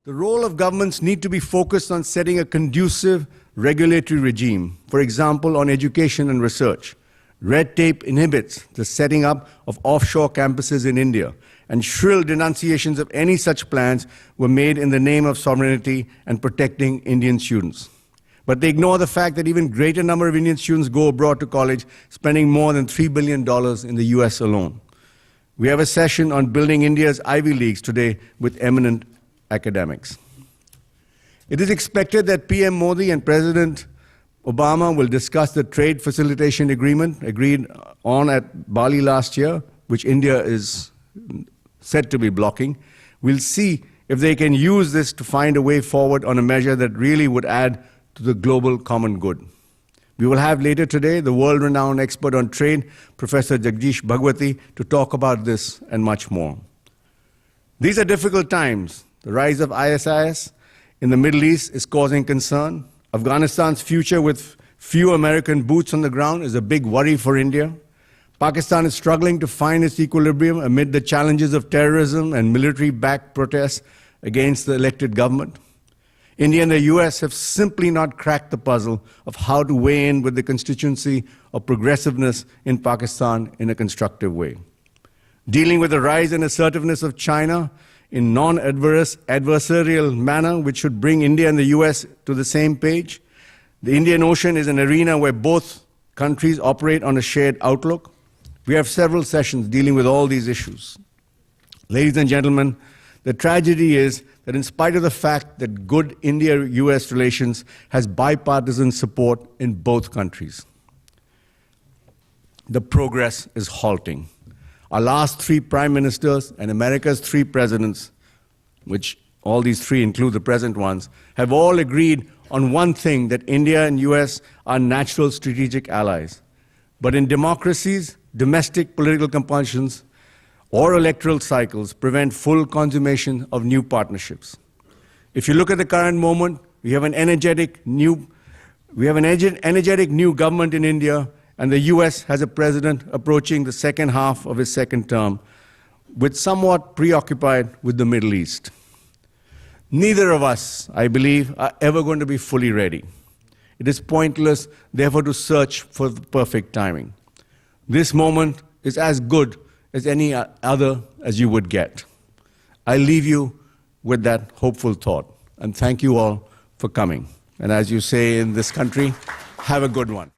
The role of governments need to be focused on setting a conducive regulatory regime, for example, on education and research. Red tape inhibits the setting up of offshore campuses in India, and shrill denunciations of any such plans were made in the name of sovereignty and protecting Indian students. But they ignore the fact that even greater number of Indian students go abroad to college, spending more than $3 billion in the US alone. We have a session on building India's Ivy Leagues today with eminent academics. It is expected that PM Modi and President Obama will discuss the trade facilitation agreement agreed on at Bali last year, which India is said to be blocking. We'll see if they can use this to find a way forward on a measure that really would add to the global common good. We will have later today the world-renowned expert on trade, Professor Jagdish Bhagwati, to talk about this and much more. These are difficult times. The rise of ISIS in the Middle East is causing concern. Afghanistan's future with few American boots on the ground is a big worry for India. Pakistan is struggling to find its equilibrium amid the challenges of terrorism and military-backed protests against the elected government. India and the US have simply not cracked the puzzle of how to weigh in with the constituency of progressiveness in Pakistan in a constructive way. Dealing with the rise and assertiveness of China in non-adversarial manner, which should bring India and the US to the same page. The Indian Ocean is an arena where both countries operate on a shared outlook. We have several sessions dealing with all these issues. Ladies and gentlemen, the tragedy is that in spite of the fact that good India-US relations has bipartisan support in both countries, the progress is halting. Our last 3 prime ministers and America's 3 presidents, which all these 3 include the present ones, have all agreed on one thing, that India and US are natural strategic allies. But in democracies, domestic political compulsions or electoral cycles prevent full consummation of new partnerships. If you look at the current moment, we have an energetic new government in India, and the US has a president approaching the second half of his second term, with somewhat preoccupied with the Middle East. Neither of us, I believe, are ever going to be fully ready. It is pointless, therefore, to search for the perfect timing. This moment is as good as any other as you would get. I leave you with that hopeful thought, and thank you all for coming. And as you say in this country, have a good one.